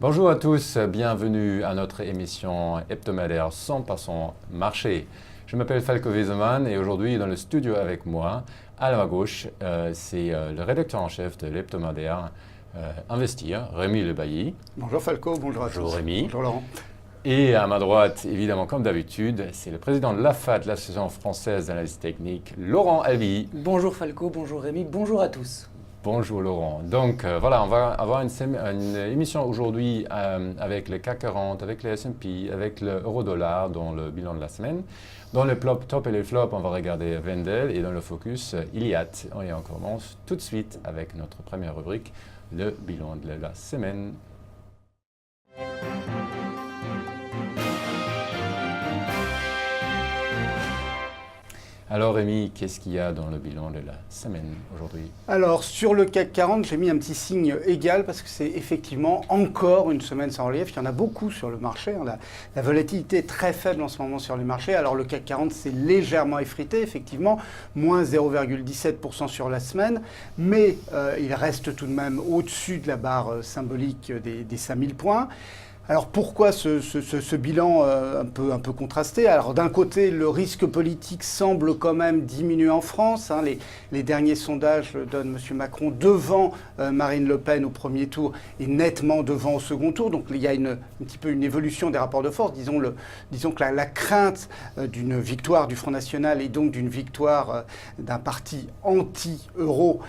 Bonjour à tous, bienvenue à notre émission hebdomadaire 100% marché. Je m'appelle Falco Wesemann et aujourd'hui dans le studio avec moi, à ma gauche, c'est le rédacteur en chef de l'hebdomadaire Investir, Rémi Le Bailly. Bonjour Falco, bonjour à tous. Bonjour Rémi. Bonjour Laurent. Et à ma droite, évidemment comme d'habitude, c'est le président de l'AFAT, l'Association française d'analyse technique, Laurent Alvi. Bonjour Falco, bonjour Rémi, bonjour à tous. Bonjour Laurent. Donc voilà, on va avoir une émission aujourd'hui avec le CAC 40, avec le S&P, avec le euro-dollar dans le bilan de la semaine. Dans le top et les flops, on va regarder Wendel et dans le focus, Iliad. Et on commence tout de suite avec notre première rubrique, le bilan de la semaine. Alors Rémi, qu'est-ce qu'il y a dans le bilan de la semaine aujourd'hui? Alors sur le CAC 40, j'ai mis un petit signe égal parce que c'est effectivement encore une semaine sans relief. Il y en a beaucoup sur le marché. La volatilité est très faible en ce moment sur les marchés. Alors le CAC 40 s'est légèrement effrité, effectivement, moins 0,17% sur la semaine. Mais il reste tout de même au-dessus de la barre symbolique des 5000 points. Alors pourquoi ce bilan un peu contrasté? Alors d'un côté, le risque politique semble quand même diminuer en France. Les derniers sondages donnent M. Macron devant Marine Le Pen au premier tour et nettement devant au second tour. Donc il y a un petit peu une évolution des rapports de force. Disons que la crainte d'une victoire du Front National et donc d'une victoire d'un parti anti-euro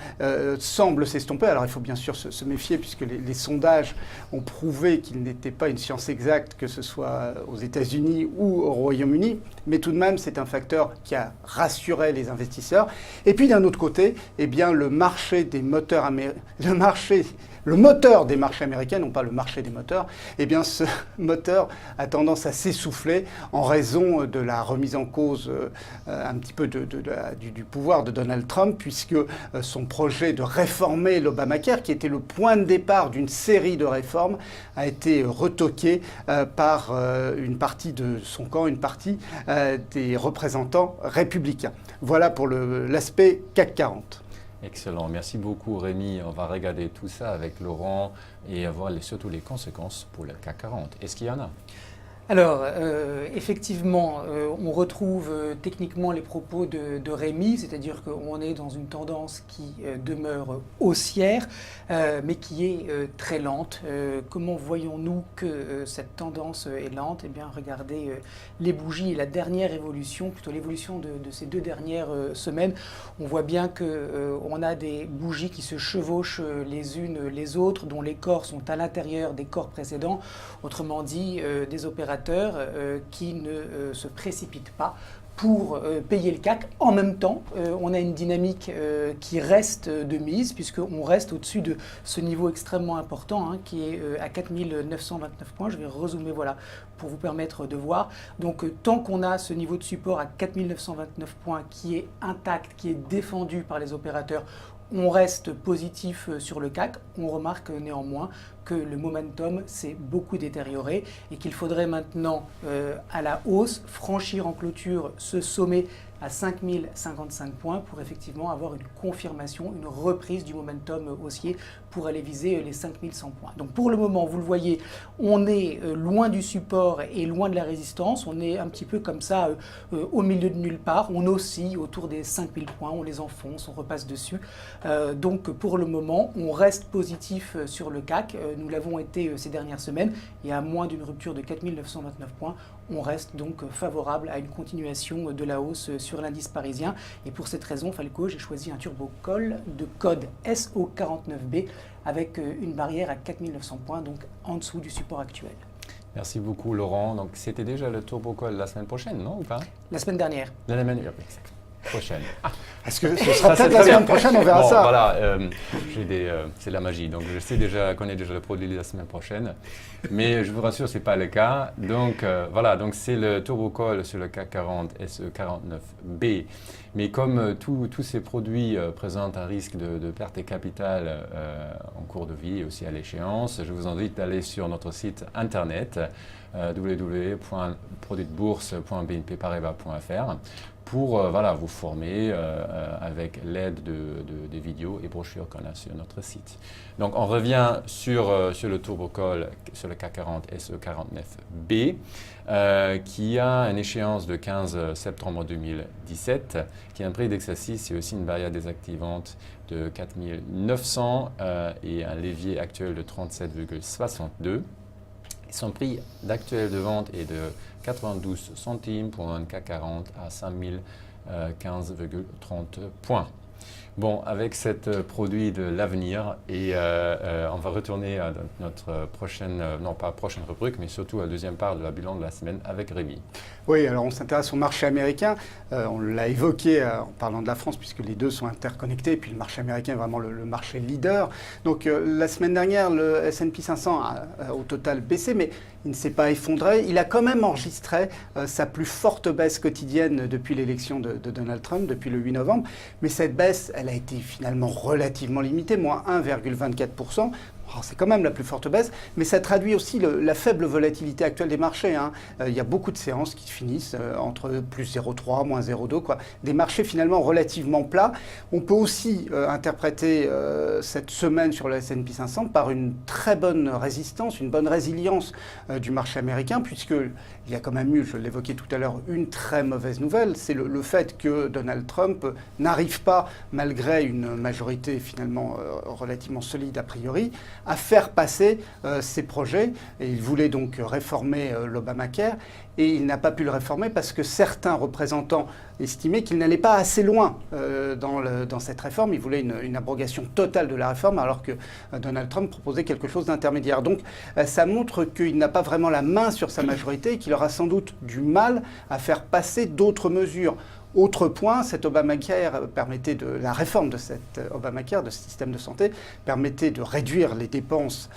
semble s'estomper. Alors il faut bien sûr se méfier puisque les sondages ont prouvé qu'il n'était pas une science exacte, que ce soit aux États-Unis ou au Royaume-Uni, mais tout de même, c'est un facteur qui a rassuré les investisseurs. Et puis d'un autre côté, eh bien, le moteur des marchés américains, non pas le marché des moteurs, eh bien ce moteur a tendance à s'essouffler en raison de la remise en cause un petit peu du pouvoir de Donald Trump, puisque son projet de réformer l'Obamacare, qui était le point de départ d'une série de réformes, a été retoqué par une partie de son camp, une partie des représentants républicains. Voilà pour l'aspect CAC 40. Excellent, merci beaucoup Rémi. On va regarder tout ça avec Laurent et voir surtout les conséquences pour le CAC 40. Est-ce qu'il y en a? Alors, effectivement, on retrouve techniquement les propos de Rémi, c'est-à-dire qu'on est dans une tendance qui demeure haussière, mais qui est très lente. Comment voyons-nous que cette tendance est lente? Eh bien, regardez les bougies et la dernière évolution, plutôt l'évolution de ces 2 dernières semaines. On voit bien qu'on a des bougies qui se chevauchent les unes les autres, dont les corps sont à l'intérieur des corps précédents. Autrement dit, des opérateurs qui ne se précipitent pas pour payer le CAC. En même temps, on a une dynamique qui reste de mise, puisqu'on reste au-dessus de ce niveau extrêmement important, qui est à 4929 points. Je vais rezoomer, voilà, pour vous permettre de voir. Donc, tant qu'on a ce niveau de support à 4929 points qui est intact, qui est défendu par les opérateurs, on reste positif sur le CAC. On remarque néanmoins que le momentum s'est beaucoup détérioré et qu'il faudrait maintenant, à la hausse, franchir en clôture ce sommet à 5055 points pour effectivement avoir une confirmation, une reprise du momentum haussier pour aller viser les 5100 points. Donc pour le moment, vous le voyez, on est loin du support et loin de la résistance. On est un petit peu comme ça au milieu de nulle part. On oscille autour des 5000 points, on les enfonce, on repasse dessus. Donc pour le moment, on reste positif sur le CAC. Nous l'avons été ces dernières semaines et à moins d'une rupture de 4929 points, on reste donc favorable à une continuation de la hausse sur l'indice parisien. Et pour cette raison, Falco, j'ai choisi un turbo call de code SO49B avec une barrière à 4900 points, donc en dessous du support actuel. Merci beaucoup Laurent. Donc c'était déjà le turbo call la semaine prochaine, non ou pas? La semaine dernière. La semaine prochaine. Est-ce que ce sera peut-être la semaine prochaine, on verra bon, ça. Voilà, c'est la magie. Donc je connais déjà le produit de la semaine prochaine. Mais je vous rassure, ce n'est pas le cas. Donc voilà, donc c'est le turbo call sur le CAC 40 SE49B. Mais comme tous ces produits présentent un risque de perte de capital en cours de vie et aussi à l'échéance, je vous invite à aller sur notre site internet www.produitbourse.bnpparibas.fr pour vous former avec l'aide des vidéos et brochures qu'on a sur notre site. Donc on revient sur le Turbo Call, sur le CAC 40 SE49B, qui a une échéance de 15 septembre 2017, qui a un prix d'exercice et aussi une barrière désactivante de 4 900 et un levier actuel de 37,62. Son prix d'actuel de vente est de 92 centimes pour un CAC 40 à 5015,30 points. Bon, avec ce produit de l'avenir, et on va retourner à notre prochaine, non pas prochaine rubrique, mais surtout à la deuxième part de la bilan de la semaine avec Rémi. Oui, alors on s'intéresse au marché américain. On l'a évoqué en parlant de la France, puisque les deux sont interconnectés, et puis le marché américain est vraiment le marché leader. Donc la semaine dernière, le S&P 500 a au total baissé, mais il ne s'est pas effondré. Il a quand même enregistré sa plus forte baisse quotidienne depuis l'élection de Donald Trump, depuis le 8 novembre. Mais cette baisse, elle a été finalement relativement limitée, moins 1,24%. C'est quand même la plus forte baisse, mais ça traduit aussi la faible volatilité actuelle des marchés. Il y a beaucoup de séances qui finissent entre plus 0,3, moins 0,2, des marchés finalement relativement plats. On peut aussi interpréter cette semaine sur le S&P 500 par une très bonne résistance, une bonne résilience du marché américain, puisqu'il y a quand même eu, je l'évoquais tout à l'heure, une très mauvaise nouvelle. C'est le fait que Donald Trump n'arrive pas, malgré une majorité finalement relativement solide a priori, à faire passer ses projets. Et il voulait donc réformer l'Obamacare, et il n'a pas pu le réformer parce que certains représentants estimaient qu'il n'allait pas assez loin dans cette réforme. Il voulait une abrogation totale de la réforme, alors que Donald Trump proposait quelque chose d'intermédiaire. Donc ça montre qu'il n'a pas vraiment la main sur sa majorité et qu'il aura sans doute du mal à faire passer d'autres mesures. Autre point, cette Obamacare permettait la réforme de cette Obamacare, de ce système de santé, permettait de réduire les dépenses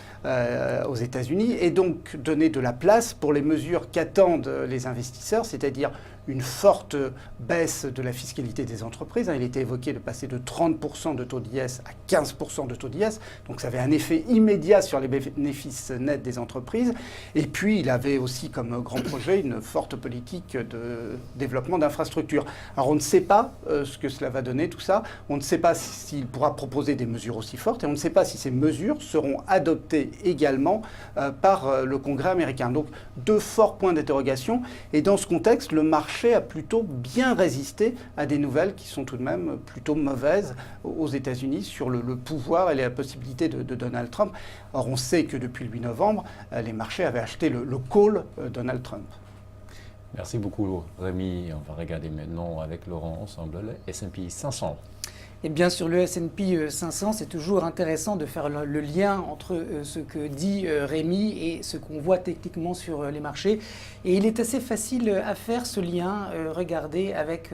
aux États-Unis et donc donner de la place pour les mesures qu'attendent les investisseurs, c'est-à-dire une forte baisse de la fiscalité des entreprises. Il était évoqué de passer de 30% de taux d'IS à 15% de taux d'IS. Donc ça avait un effet immédiat sur les bénéfices nets des entreprises. Et puis il avait aussi comme grand projet une forte politique de développement d'infrastructures. Alors on ne sait pas ce que cela va donner, tout ça. On ne sait pas s'il pourra proposer des mesures aussi fortes. Et on ne sait pas si ces mesures seront adoptées également par le Congrès américain. Donc deux forts points d'interrogation. Et dans ce contexte, le marché a plutôt bien résisté à des nouvelles qui sont tout de même plutôt mauvaises aux États-Unis sur le pouvoir et la possibilité de Donald Trump. Or, on sait que depuis le 8 novembre, les marchés avaient acheté le call Donald Trump. Merci beaucoup, Rémi. On va regarder maintenant avec Laurent ensemble le S&P 500. Et bien sur le S&P 500, c'est toujours intéressant de faire le lien entre ce que dit Rémi et ce qu'on voit techniquement sur les marchés. Et il est assez facile à faire ce lien, regardez, avec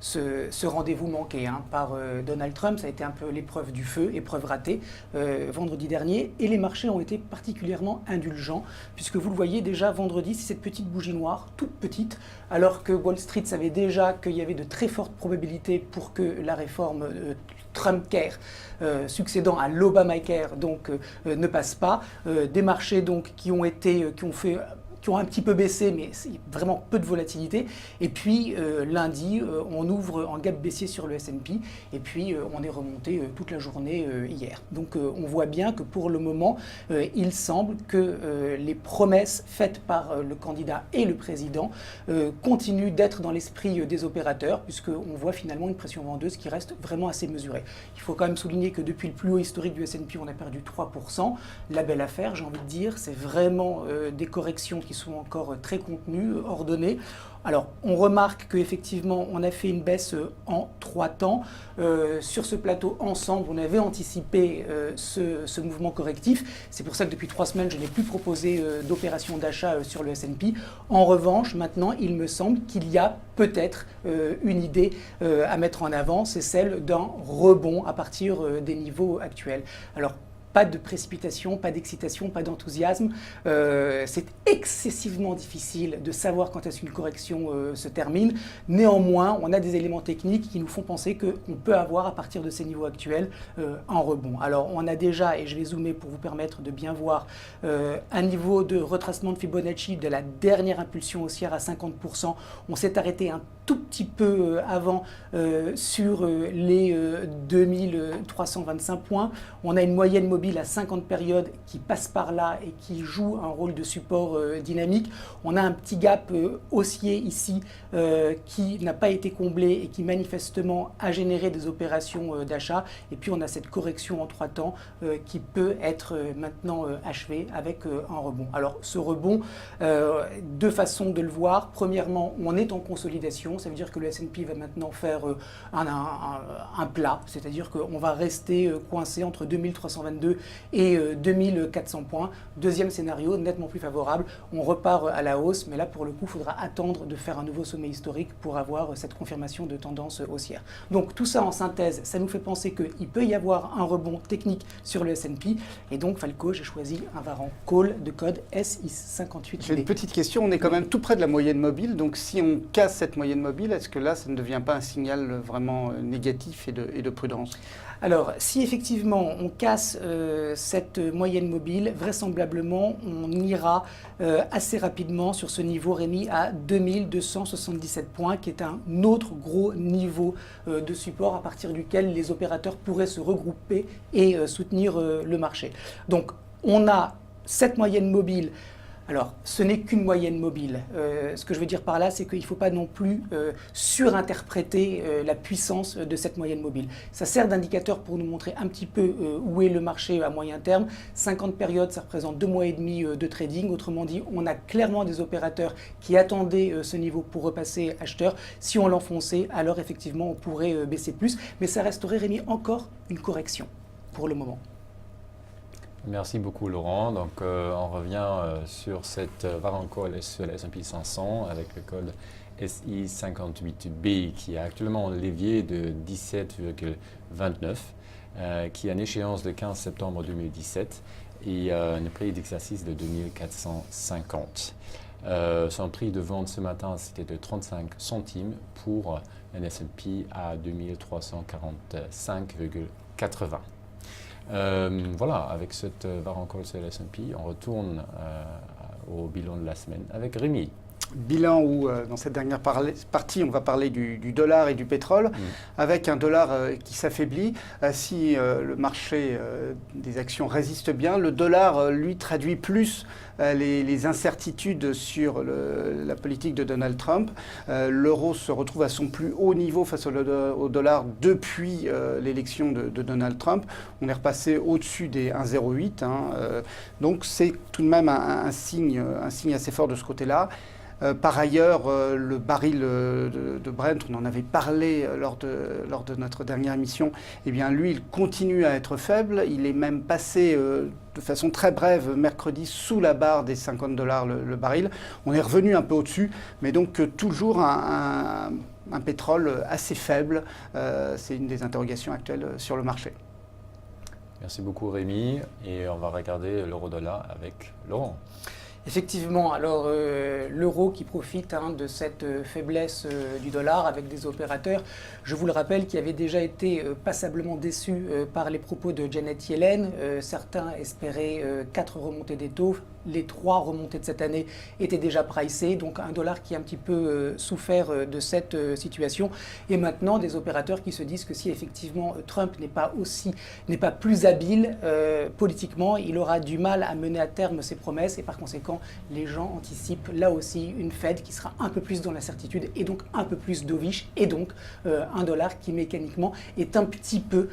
ce rendez-vous manqué par Donald Trump. Ça a été un peu l'épreuve du feu, épreuve ratée, vendredi dernier. Et les marchés ont été particulièrement indulgents, puisque vous le voyez déjà vendredi, c'est cette petite bougie noire, toute petite, alors que Wall Street savait déjà qu'il y avait de très fortes probabilités pour que la réforme Trumpcare succédant à l'Obamacare ne passe pas. Des marchés qui ont un petit peu baissé, mais c'est vraiment peu de volatilité. Et puis lundi, on ouvre en gap baissier sur le S&P, et puis on est remonté toute la journée hier. Donc on voit bien que pour le moment, il semble que les promesses faites par le candidat et le président continuent d'être dans l'esprit des opérateurs, puisqu'on voit finalement une pression vendeuse qui reste vraiment assez mesurée. Il faut quand même souligner que depuis le plus haut historique du S&P, on a perdu 3%. La belle affaire, j'ai envie de dire, c'est vraiment des corrections qui sont encore très contenues, ordonnées. Alors, on remarque qu'effectivement, on a fait une baisse en 3 temps. Sur ce plateau ensemble, on avait anticipé ce mouvement correctif. C'est pour ça que depuis 3 semaines, je n'ai plus proposé d'opération d'achat sur le S&P. En revanche, maintenant, il me semble qu'il y a peut-être une idée à mettre en avant, c'est celle d'un rebond à partir des niveaux actuels. Alors, Pas de précipitation, pas d'excitation, pas d'enthousiasme. C'est excessivement difficile de savoir quand est-ce qu'une correction se termine. Néanmoins, on a des éléments techniques qui nous font penser qu'on peut avoir, à partir de ces niveaux actuels, un rebond. Alors, on a déjà, et je vais zoomer pour vous permettre de bien voir, un niveau de retracement de Fibonacci de la dernière impulsion haussière à 50%. On s'est arrêté un tout petit peu avant sur les 2325 points. On a une moyenne mobile à 50 périodes qui passe par là et qui joue un rôle de support dynamique. On a un petit gap haussier ici qui n'a pas été comblé et qui manifestement a généré des opérations d'achat. Et puis on a cette correction en 3 temps qui peut être maintenant achevée avec un rebond. Alors ce rebond, deux façons de le voir. Premièrement, on est en consolidation. Ça veut dire que le S&P va maintenant faire un plat, c'est-à-dire qu'on va rester coincé entre 2322 et 2400 points. Deuxième scénario, nettement plus favorable, on repart à la hausse, mais là pour le coup, il faudra attendre de faire un nouveau sommet historique pour avoir cette confirmation de tendance haussière. Donc tout ça en synthèse, ça nous fait penser qu'il peut y avoir un rebond technique sur le S&P, et donc Falco, j'ai choisi un variant call de code SI58B. J'ai une petite question, on est quand même tout près de la moyenne mobile, donc si on casse cette moyenne mobile, est-ce que là, ça ne devient pas un signal vraiment négatif et de prudence? Alors, si effectivement on casse cette moyenne mobile, vraisemblablement on ira assez rapidement sur ce niveau, Rémi, à 2277 points, qui est un autre gros niveau de support à partir duquel les opérateurs pourraient se regrouper et soutenir le marché. Donc, on a cette moyenne mobile. Alors, ce n'est qu'une moyenne mobile. Ce que je veux dire par là, c'est qu'il ne faut pas non plus surinterpréter la puissance de cette moyenne mobile. Ça sert d'indicateur pour nous montrer un petit peu où est le marché à moyen terme. 50 périodes, ça représente 2 mois et demi de trading. Autrement dit, on a clairement des opérateurs qui attendaient ce niveau pour repasser acheteur. Si on l'enfonçait, alors effectivement, on pourrait baisser plus. Mais ça resterait, Rémi, encore une correction pour le moment. Merci beaucoup Laurent. Donc on revient sur cette variant call sur la S&P 500 avec le code SI58B qui a actuellement un levier de 17,29 qui a une échéance de 15 septembre 2017 et un prix d'exercice de 2450. Son prix de vente ce matin c'était de 35 centimes pour un S&P à 2345,80. Voilà, avec cette variant call sur le S&P, on retourne au bilan de la semaine avec Rémi. Bilan où, dans cette dernière partie, on va parler du dollar et du pétrole, avec un dollar qui s'affaiblit. Si le marché des actions résiste bien, le dollar, lui, traduit plus les incertitudes sur la politique de Donald Trump. L'euro se retrouve à son plus haut niveau face au dollar depuis l'élection de Donald Trump. On est repassé au-dessus des 1,08. Donc c'est tout de même un signe assez fort de ce côté-là. Par ailleurs, le baril de Brent, on en avait parlé lors de notre dernière émission, eh bien lui, il continue à être faible. Il est même passé de façon très brève mercredi sous la barre des $50 le baril. On est revenu un peu au-dessus, mais donc toujours un pétrole assez faible. C'est une des interrogations actuelles sur le marché. Merci beaucoup Rémi et on va regarder l'euro-dollar avec Laurent. Effectivement, alors l'euro qui profite de cette faiblesse du dollar avec des opérateurs, je vous le rappelle, qui avaient déjà été passablement déçus par les propos de Janet Yellen. Certains espéraient 4 remontées des taux. Les 3 remontées de cette année étaient déjà pricées, donc un dollar qui a un petit peu souffert de cette situation. Et maintenant, des opérateurs qui se disent que si effectivement Trump n'est pas plus habile politiquement, il aura du mal à mener à terme ses promesses et par conséquent, les gens anticipent là aussi une Fed qui sera un peu plus dans l'incertitude et donc un peu plus dovish et donc un dollar qui mécaniquement est un petit peu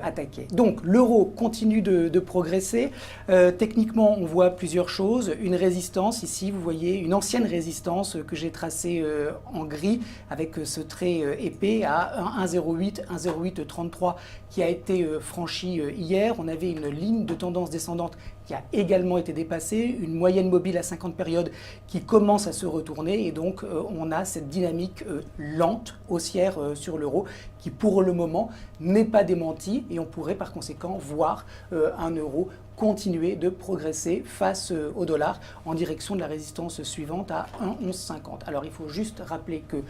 attaqué. Donc l'euro continue de progresser. Techniquement, on voit plusieurs choses. Une résistance ici, vous voyez une ancienne résistance que j'ai tracée en gris avec ce trait épais à 1,0833 qui a été franchi hier. On avait une ligne de tendance descendante qui a également été dépassée, une moyenne mobile à 50 périodes qui commence à se retourner et donc on a cette dynamique lente, haussière sur l'euro qui pour le moment n'est pas démentie et on pourrait par conséquent voir un euro continuer de progresser face au dollar en direction de la résistance suivante à 1,1150. Alors il faut juste rappeler que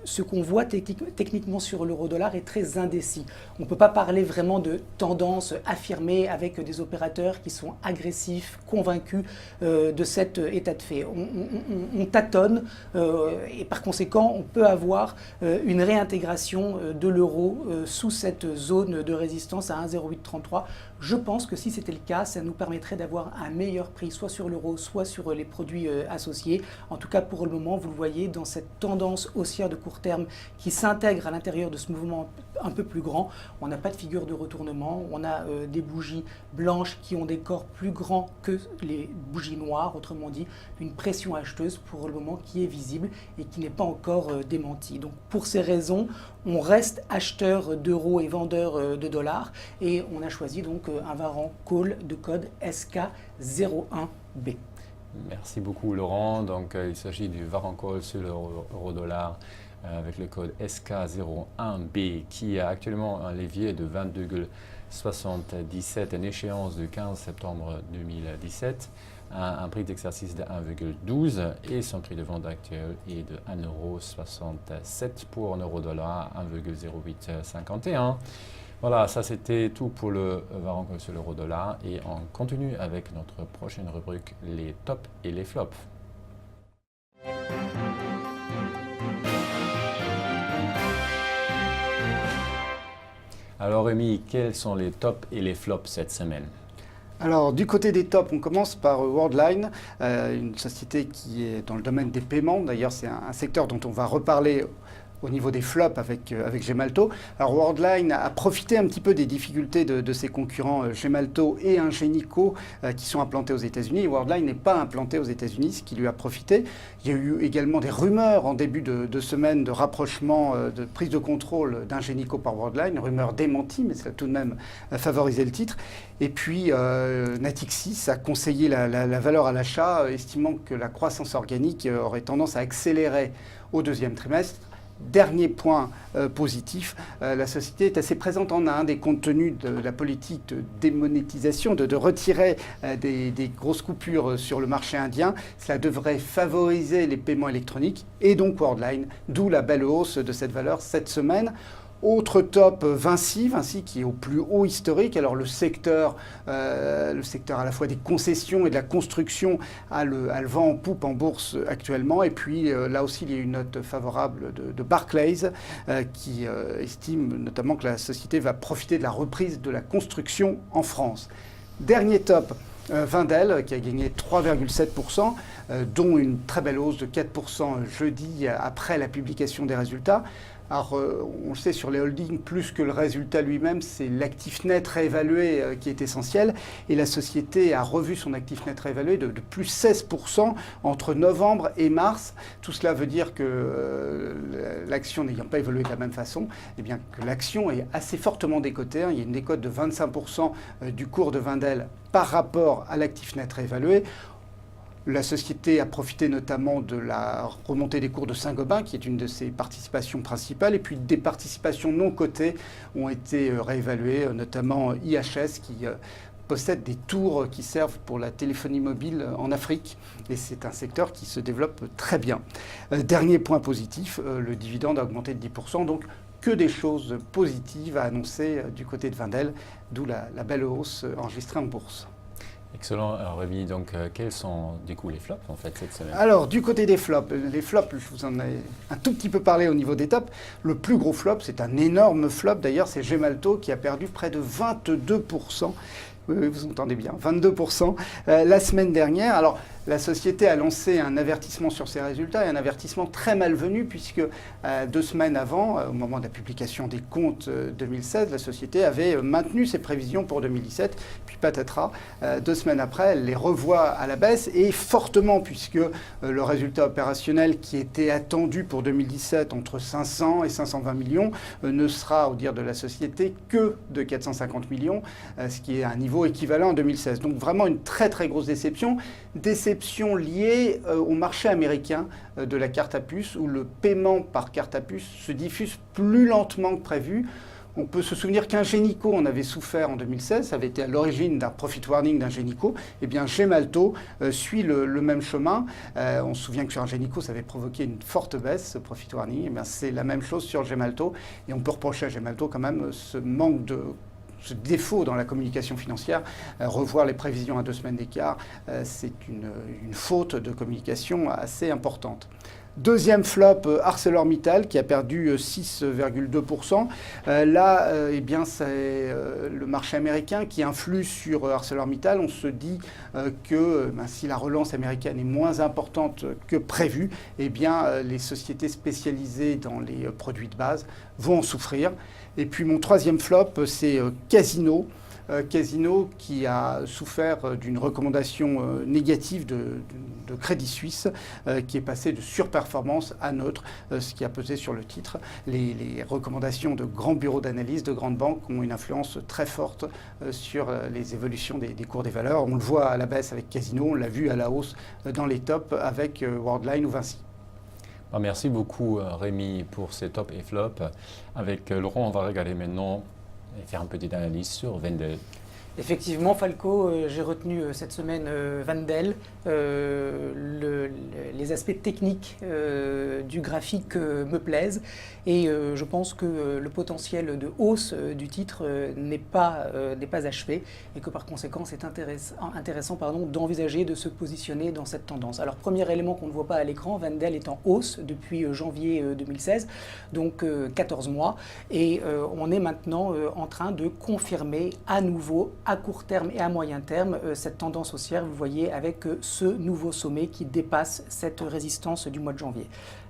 ce qu'on voit techniquement sur l'euro-dollar est très indécis. On ne peut pas parler vraiment de tendance affirmée avec des opérateurs qui sont agressifs, convaincus de cet état de fait. On tâtonne et par conséquent, on peut avoir une réintégration de l'euro sous cette zone de résistance à 1,0833. Je pense que si c'était le cas, ça nous permettrait d'avoir un meilleur prix, soit sur l'euro, soit sur les produits associés. En tout cas, pour le moment, vous le voyez, dans cette tendance haussière de court terme qui s'intègre à l'intérieur de ce mouvement un peu plus grand, on n'a pas de figure de retournement, on a des bougies blanches qui ont des corps plus grands que les bougies noires, autrement dit, une pression acheteuse pour le moment qui est visible et qui n'est pas encore démentie. Donc pour ces raisons, on reste acheteur d'euros et vendeur de dollars et on a choisi donc un variant call de code SK01B. Merci beaucoup Laurent. Donc il s'agit du variant call sur l'euro-dollar avec le code SK01B qui a actuellement un levier de 20,77, une échéance du 15 septembre 2017, un prix d'exercice de 1,12 et son prix de vente actuel est de 1,67 pour un euro-dollar, 1,0851. Voilà, ça c'était tout pour le variant call sur l'euro-dollar et on continue avec notre prochaine rubrique, les tops et les flops. Alors Rémi, quels sont les tops et les flops cette semaine? Alors, du côté des tops, on commence par Worldline, une société qui est dans le domaine des paiements. D'ailleurs, c'est un secteur dont on va reparler au niveau des flops avec Gemalto. Alors Worldline a profité un petit peu des difficultés de ses concurrents Gemalto et Ingenico qui sont implantés aux États-Unis. Worldline n'est pas implanté aux États-Unis, ce qui lui a profité. Il y a eu également des rumeurs en début de semaine de rapprochement, de prise de contrôle d'Ingenico par Worldline, rumeurs démenties, mais ça a tout de même favorisé le titre. Et puis Natixis a conseillé la valeur à l'achat, estimant que la croissance organique aurait tendance à accélérer au deuxième trimestre. Dernier point positif, la société est assez présente en Inde et compte tenu de la politique de démonétisation, de retirer des grosses coupures sur le marché indien, cela devrait favoriser les paiements électroniques et donc Worldline, d'où la belle hausse de cette valeur cette semaine. Autre top, Vinci qui est au plus haut historique. Alors le secteur à la fois des concessions et de la construction a le vent en poupe en bourse actuellement. Et puis là aussi, il y a une note favorable de Barclays qui estime notamment que la société va profiter de la reprise de la construction en France. Dernier top, Wendel qui a gagné 3,7%, dont une très belle hausse de 4% jeudi après la publication des résultats. Alors, on le sait sur les holdings, plus que le résultat lui-même, c'est l'actif net réévalué qui est essentiel. Et la société a revu son actif net réévalué de plus 16% entre novembre et mars. Tout cela veut dire que l'action n'ayant pas évolué de la même façon, eh bien que l'action est assez fortement décotée. Il y a une décote de 25% du cours de Wendel par rapport à l'actif net réévalué. La société a profité notamment de la remontée des cours de Saint-Gobain, qui est une de ses participations principales, et puis des participations non cotées ont été réévaluées, notamment IHS, qui possède des tours qui servent pour la téléphonie mobile en Afrique, et c'est un secteur qui se développe très bien. Dernier point positif, le dividende a augmenté de 10%, donc que des choses positives à annoncer du côté de Wendel, d'où la belle hausse enregistrée en bourse. Excellent. Alors Rémi, donc quels sont du coup les flops en fait cette semaine? Alors du côté des flops, les flops, je vous en ai un tout petit peu parlé au niveau des tops. Le plus gros flop, c'est un énorme flop d'ailleurs, c'est Gemalto qui a perdu près de 22%. Oui, vous entendez bien, 22% la semaine dernière. Alors la société a lancé un avertissement sur ses résultats, et un avertissement très malvenu, puisque 2 semaines avant, au moment de la publication des comptes 2016, la société avait maintenu ses prévisions pour 2017, puis patatras, 2 semaines après, elle les revoit à la baisse, et fortement, puisque le résultat opérationnel qui était attendu pour 2017 entre 500 et 520 millions ne sera, au dire de la société, que de 450 millions, ce qui est un niveau équivalent en 2016. Donc vraiment une très très grosse déception liée au marché américain de la carte à puce, où le paiement par carte à puce se diffuse plus lentement que prévu. On peut se souvenir qu'Ingenico en avait souffert en 2016, ça avait été à l'origine d'un profit warning d'Ingenico. Eh bien, Gemalto suit le même chemin. On se souvient que sur Ingenico, ça avait provoqué une forte baisse, ce profit warning. Eh bien, c'est la même chose sur Gemalto. Et on peut reprocher à Gemalto quand même ce défaut dans la communication financière. Revoir les prévisions à 2 semaines d'écart, c'est une faute de communication assez importante. Deuxième flop, ArcelorMittal, qui a perdu 6,2%. Là, eh bien, c'est le marché américain qui influe sur ArcelorMittal. On se dit que si la relance américaine est moins importante que prévu, eh bien, les sociétés spécialisées dans les produits de base vont en souffrir. Et puis mon troisième flop, c'est Casino. Casino qui a souffert d'une recommandation négative de Crédit Suisse, qui est passé de surperformance à neutre, ce qui a pesé sur le titre. Les recommandations de grands bureaux d'analyse, de grandes banques ont une influence très forte sur les évolutions des cours des valeurs. On le voit à la baisse avec Casino, on l'a vu à la hausse dans les tops avec Worldline ou Vinci. Merci beaucoup Rémi pour ces tops et flops. Avec Laurent, on va regarder maintenant et faire une petite analyse sur Wendel. Effectivement, Falco, j'ai retenu cette semaine Wendel. Les aspects techniques du graphique me plaisent, et je pense que le potentiel de hausse du titre n'est pas achevé, et que par conséquent c'est intéressant d'envisager de se positionner dans cette tendance. Alors, premier élément qu'on ne voit pas à l'écran, Wendel est en hausse depuis janvier 2016, donc 14 mois, et on est maintenant en train de confirmer à nouveau à court terme et à moyen terme cette tendance haussière, vous voyez, avec ce nouveau sommet qui dépasse cette résistance du mois de janvier.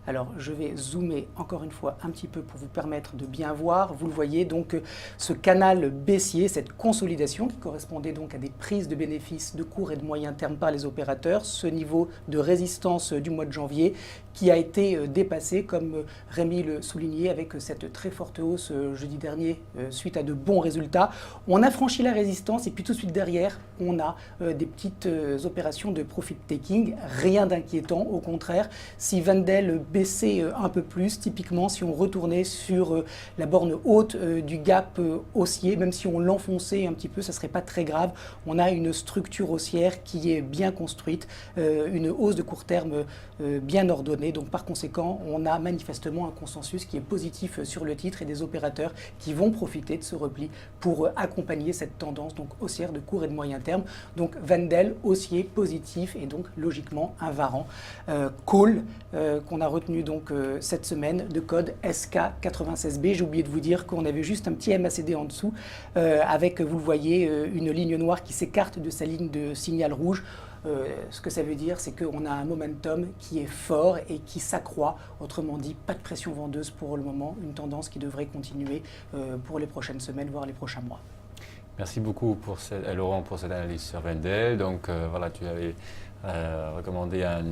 Alors, je vais zoomer encore une fois un petit peu pour vous permettre de bien voir. Vous le voyez, donc ce canal baissier, cette consolidation qui correspondait donc à des prises de bénéfices de court et de moyen terme par les opérateurs, ce niveau de résistance du mois de janvier qui a été dépassé, comme Rémi le soulignait, avec cette très forte hausse jeudi dernier suite à de bons résultats. On a franchi la résistance, et puis tout de suite derrière, on a des petites opérations de profit taking, rien d'inquiétant, au contraire. Si Wendel baisser un peu plus, typiquement si on retournait sur la borne haute du gap haussier, même si on l'enfonçait un petit peu, ça ne serait pas très grave. On a une structure haussière qui est bien construite, une hausse de court terme bien ordonnée. Donc par conséquent, on a manifestement un consensus qui est positif sur le titre, et des opérateurs qui vont profiter de ce repli pour accompagner cette tendance donc haussière de court et de moyen terme. Donc Wendel haussier positif, et donc logiquement un varant call qu'on a retenu donc cette semaine, de code SK96B. J'ai oublié de vous dire qu'on avait juste un petit MACD en dessous avec, vous le voyez, une ligne noire qui s'écarte de sa ligne de signal rouge. Ce que ça veut dire, c'est qu'on a un momentum qui est fort et qui s'accroît. Autrement dit, pas de pression vendeuse pour le moment, une tendance qui devrait continuer pour les prochaines semaines, voire les prochains mois. Merci beaucoup Laurent pour cette analyse sur Wendel. Donc voilà, tu avais recommandé un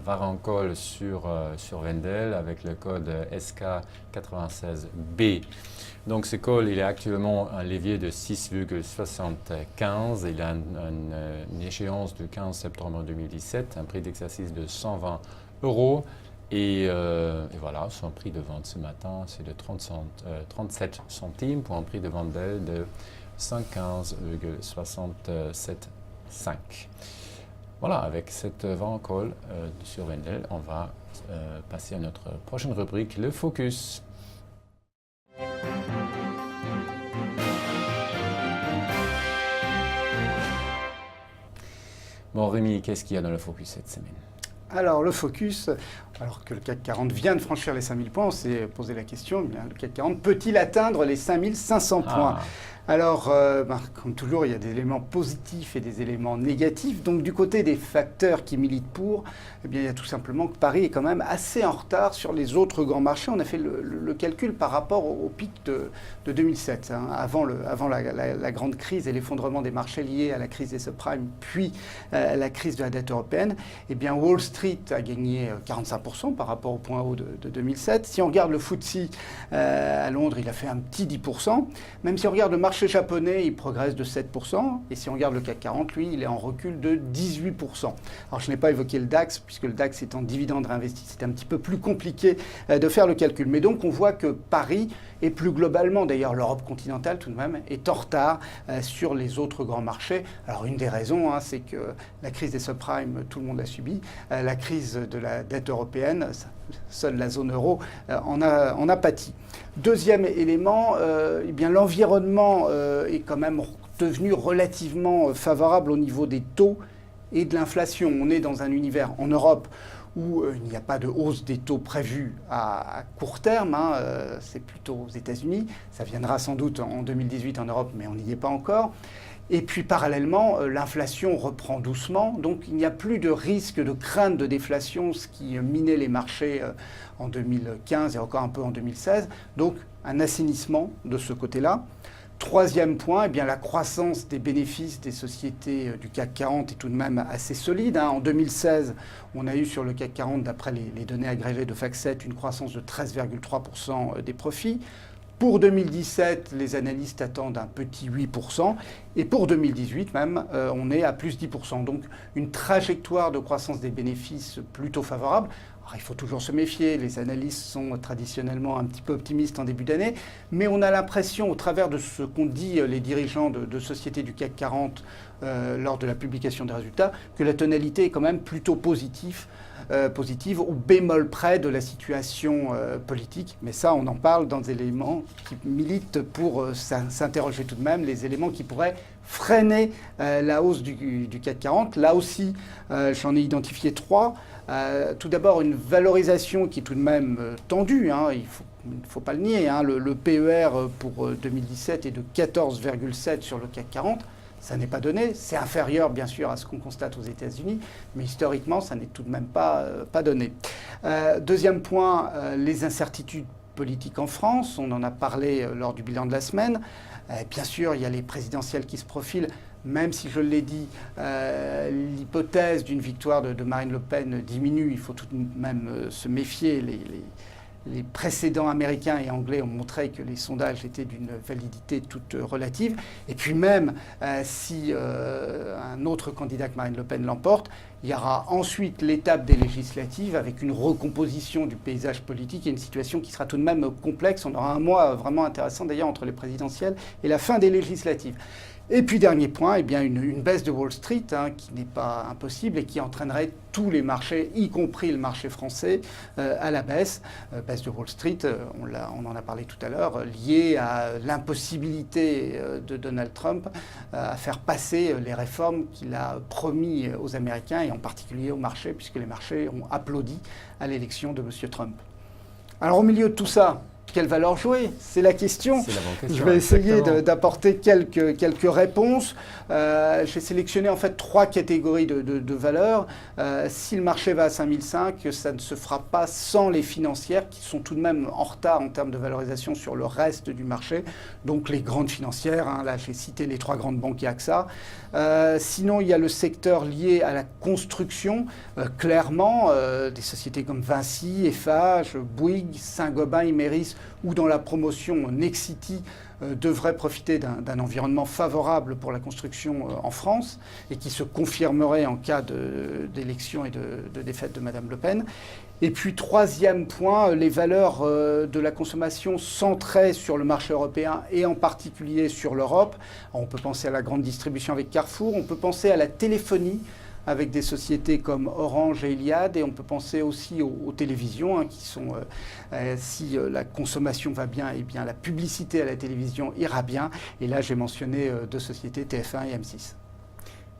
varant call sur Wendel avec le code SK96B. Donc ce call, il est actuellement un levier de 6,75. Il a une échéance du 15 septembre 2017, un prix d'exercice de 120 €. Et voilà, son prix de vente ce matin, c'est de 37 centimes pour un prix de Wendel de 115,675. Voilà, avec cette varant call sur Wendel, on va passer à notre prochaine rubrique, le focus. Bon Rémi, qu'est-ce qu'il y a dans le focus cette semaine? Alors le focus, Alors que le CAC 40 vient de franchir les 5000 points, on s'est posé la question, le CAC 40 peut-il atteindre les 5500 points? Alors, comme toujours, il y a des éléments positifs et des éléments négatifs. Donc, du côté des facteurs qui militent pour, eh bien, il y a tout simplement que Paris est quand même assez en retard sur les autres grands marchés. On a fait le calcul par rapport au pic de 2007, hein, avant la grande crise et l'effondrement des marchés liés à la crise des subprimes, puis la crise de la dette européenne. Eh bien, Wall Street a gagné 45% par rapport au point haut de 2007. Si on regarde le FTSE à Londres, il a fait un petit 10%. Même si on regarde le marché japonais, il progresse de 7%. Et si on regarde le CAC 40, lui, il est en recul de 18%. Alors, je n'ai pas évoqué le DAX, puisque le DAX est en dividende réinvesti. C'est un petit peu plus compliqué de faire le calcul. Mais donc, on voit que Paris, et plus globalement, d'ailleurs, l'Europe continentale, tout de même, est en retard sur les autres grands marchés. Alors, une des raisons, hein, c'est que la crise des subprimes, tout le monde l'a subi. La crise de la dette européenne, seule la zone euro en a pâti. Deuxième élément, eh bien, l'environnement est quand même devenu relativement favorable au niveau des taux et de l'inflation. On est dans un univers en Europe où il n'y a pas de hausse des taux prévus à court terme, hein, c'est plutôt aux États-Unis. Ça viendra sans doute en 2018 en Europe, mais on n'y est pas encore. Et puis parallèlement, l'inflation reprend doucement, donc il n'y a plus de risque de crainte de déflation, ce qui minait les marchés en 2015 et encore un peu en 2016. Donc un assainissement de ce côté-là. Troisième point, eh bien, la croissance des bénéfices des sociétés du CAC 40 est tout de même assez solide, hein. En 2016, on a eu sur le CAC 40, d'après les données agrégées de FactSet, une croissance de 13,3% des profits. Pour 2017, les analystes attendent un petit 8%. Et pour 2018 même, on est à plus 10%. Donc une trajectoire de croissance des bénéfices plutôt favorable. Alors, il faut toujours se méfier, les analystes sont traditionnellement un petit peu optimistes en début d'année, mais on a l'impression, au travers de ce qu'ont dit les dirigeants de sociétés du CAC 40 lors de la publication des résultats, que la tonalité est quand même plutôt positive, au bémol près de la situation politique. Mais ça, on en parle dans des éléments qui militent pour s'interroger tout de même, les éléments qui pourraient freiner la hausse du CAC 40. Là aussi, j'en ai identifié trois. Tout d'abord, une valorisation qui est tout de même tendue, hein, il ne faut pas le nier, hein. Le PER pour 2017 est de 14,7 sur le CAC 40. Ça n'est pas donné. C'est inférieur, bien sûr, à ce qu'on constate aux États-Unis, mais historiquement, ça n'est tout de même pas donné. Deuxième point, les incertitudes politiques en France. On en a parlé lors du bilan de la semaine. Bien sûr, il y a les présidentielles qui se profilent. Même si, je l'ai dit, l'hypothèse d'une victoire de Marine Le Pen diminue, il faut tout de même se méfier. Les précédents américains et anglais ont montré que les sondages étaient d'une validité toute relative. Et puis même si un autre candidat que Marine Le Pen l'emporte, il y aura ensuite l'étape des législatives avec une recomposition du paysage politique et une situation qui sera tout de même complexe. On aura un mois vraiment intéressant d'ailleurs entre les présidentielles et la fin des législatives. Et puis dernier point, eh bien une baisse de Wall Street, hein, qui n'est pas impossible et qui entraînerait tous les marchés, y compris le marché français, à la baisse. Baisse de Wall Street, on en a parlé tout à l'heure, liée à l'impossibilité de Donald Trump à faire passer les réformes qu'il a promis aux Américains et en particulier aux marchés, puisque les marchés ont applaudi à l'élection de M. Trump. Alors au milieu de tout ça, quelle valeur jouer? C'est la question. C'est la bonne question. Je vais essayer d'apporter quelques réponses. J'ai sélectionné en fait trois catégories de valeurs. Si le marché va à 5005, ça ne se fera pas sans les financières qui sont tout de même en retard en termes de valorisation sur le reste du marché. Donc les grandes financières, hein, là j'ai cité les trois grandes banques et AXA. Sinon, il y a le secteur lié à la construction. Clairement, des sociétés comme Vinci, Eiffage, Bouygues, Saint-Gobain, Imerys ou dans la promotion Nexity devraient profiter d'un environnement favorable pour la construction en France et qui se confirmerait en cas d'élection et de défaite de Mme Le Pen. Et puis, troisième point, les valeurs de la consommation centrées sur le marché européen et en particulier sur l'Europe. On peut penser à la grande distribution avec Carrefour, on peut penser à la téléphonie avec des sociétés comme Orange et Iliad, et on peut penser aussi aux télévisions, hein, qui sont, si la consommation va bien, eh bien la publicité à la télévision ira bien. Et là, j'ai mentionné deux sociétés, TF1 et M6.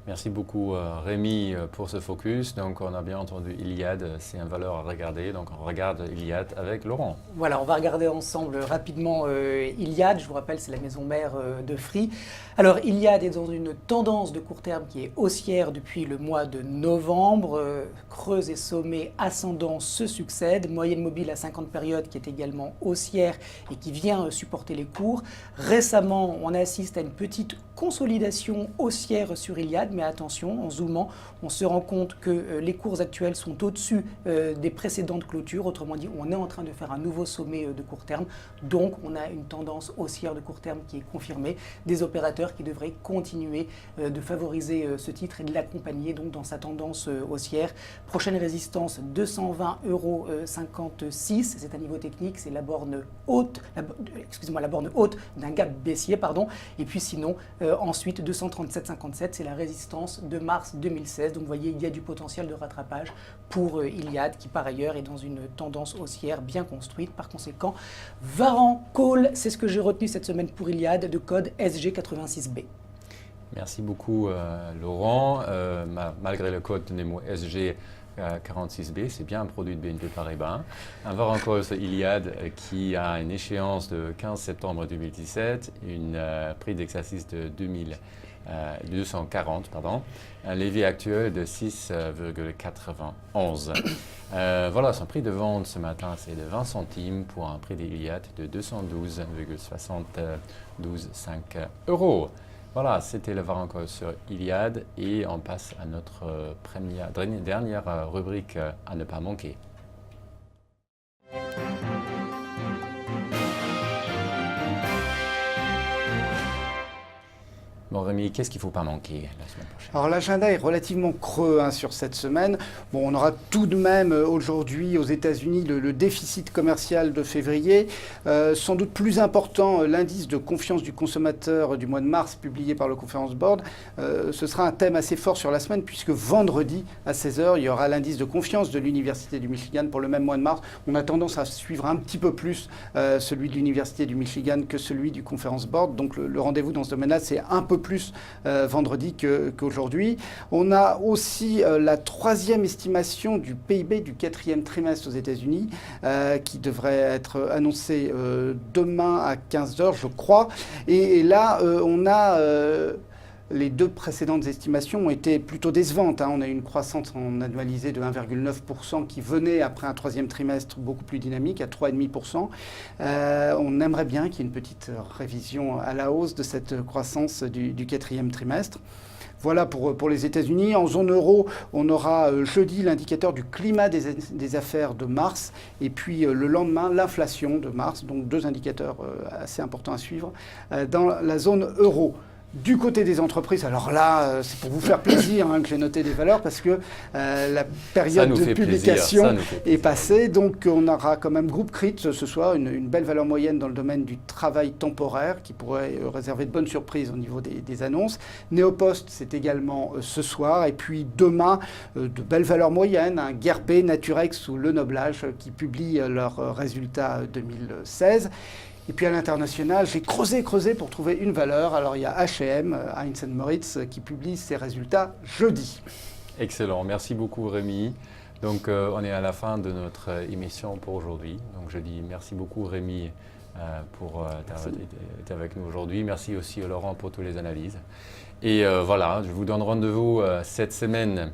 Merci beaucoup Rémi pour ce focus. Donc on a bien entendu Iliad, c'est une valeur à regarder. Donc on regarde Iliad avec Laurent. Voilà, on va regarder ensemble rapidement Iliad. Je vous rappelle, c'est la maison mère de Free. Alors Iliad est dans une tendance de court terme qui est haussière depuis le mois de novembre. Creuse et sommet ascendant se succèdent. Moyenne mobile à 50 périodes qui est également haussière et qui vient supporter les cours. Récemment, on assiste à une petite consolidation haussière sur Iliad, mais attention, en zoomant, on se rend compte que les cours actuels sont au-dessus des précédentes clôtures. Autrement dit, on est en train de faire un nouveau sommet de court terme. Donc, on a une tendance haussière de court terme qui est confirmée. Des opérateurs qui devraient continuer de favoriser ce titre et de l'accompagner donc dans sa tendance haussière. Prochaine résistance, 220,56 €. C'est un niveau technique, c'est la borne haute, la borne haute d'un gap baissier, pardon. Et puis sinon, ensuite, 237,57, c'est la résistance de mars 2016. Donc vous voyez, il y a du potentiel de rattrapage pour Iliad, qui par ailleurs est dans une tendance haussière bien construite. Par conséquent, Varan Call, c'est ce que j'ai retenu cette semaine pour Iliad, de code SG86B. Merci beaucoup Laurent. Malgré le code Nemo SG 46B, c'est bien un produit de BNP Paribas. Un Varan Call Iliad qui a une échéance de 15 septembre 2017, une prix d'exercice de 240, un levier actuel de 6,91. Voilà, son prix de vente ce matin, c'est de 20 centimes pour un prix d'Iliad de 212,72 €. Voilà, c'était le Varan Call sur Iliad et on passe à notre dernière rubrique à ne pas manquer. Bon Rémi, qu'est-ce qu'il ne faut pas manquer la semaine prochaine? Alors l'agenda est relativement creux sur cette semaine. Bon, on aura tout de même aujourd'hui aux États-Unis le déficit commercial de février. Sans doute plus important, l'indice de confiance du consommateur du mois de mars publié par le Conference Board. Ce sera un thème assez fort sur la semaine puisque vendredi à 16 h, il y aura l'indice de confiance de l'Université du Michigan pour le même mois de mars. On a tendance à suivre un petit peu plus celui de l'Université du Michigan que celui du Conference Board. Donc le rendez-vous dans ce domaine-là, c'est un peu plus vendredi qu'aujourd'hui. On a aussi la troisième estimation du PIB du quatrième trimestre aux États-Unis qui devrait être annoncée demain à 15 h, je crois. Et là, on a... les deux précédentes estimations ont été plutôt décevantes. On a eu une croissance en annualisé de 1,9% qui venait après un troisième trimestre beaucoup plus dynamique, à 3,5%. On aimerait bien qu'il y ait une petite révision à la hausse de cette croissance du quatrième trimestre. Voilà pour les États-Unis. En zone euro, on aura jeudi l'indicateur du climat des affaires de mars et puis le lendemain, l'inflation de mars. Donc deux indicateurs assez importants à suivre dans la zone euro. Du côté des entreprises, alors là, c'est pour vous faire plaisir que j'ai noté des valeurs parce que la période de publication est passée. Donc, on aura quand même Groupe Crit ce soir, une belle valeur moyenne dans le domaine du travail temporaire qui pourrait réserver de bonnes surprises au niveau des annonces. Néopost, c'est également ce soir. Et puis demain, de belles valeurs moyennes, Guerbet, Naturex ou Le Noblage qui publient leurs résultats 2016. Et puis à l'international, j'ai creusé pour trouver une valeur. Alors il y a H&M, Heinz & Moritz, qui publie ses résultats jeudi. Excellent, merci beaucoup Rémi. Donc on est à la fin de notre émission pour aujourd'hui. Donc je dis merci beaucoup Rémi pour être avec nous aujourd'hui. Merci aussi à Laurent pour toutes les analyses. Et voilà, je vous donne rendez-vous cette semaine.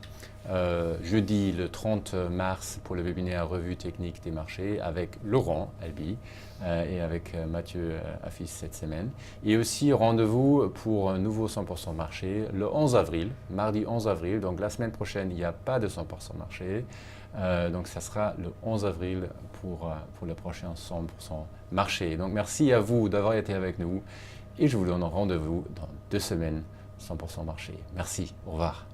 Jeudi le 30 mars pour le webinaire Revue technique des marchés avec Laurent Albi et avec Mathieu Affis cette semaine. Et aussi rendez-vous pour un nouveau 100% marché le 11 avril, mardi 11 avril. Donc la semaine prochaine, il n'y a pas de 100% marché. Donc ça sera le 11 avril pour le prochain 100% marché. Donc merci à vous d'avoir été avec nous et je vous donne rendez-vous dans 2 semaines 100% marché. Merci, au revoir.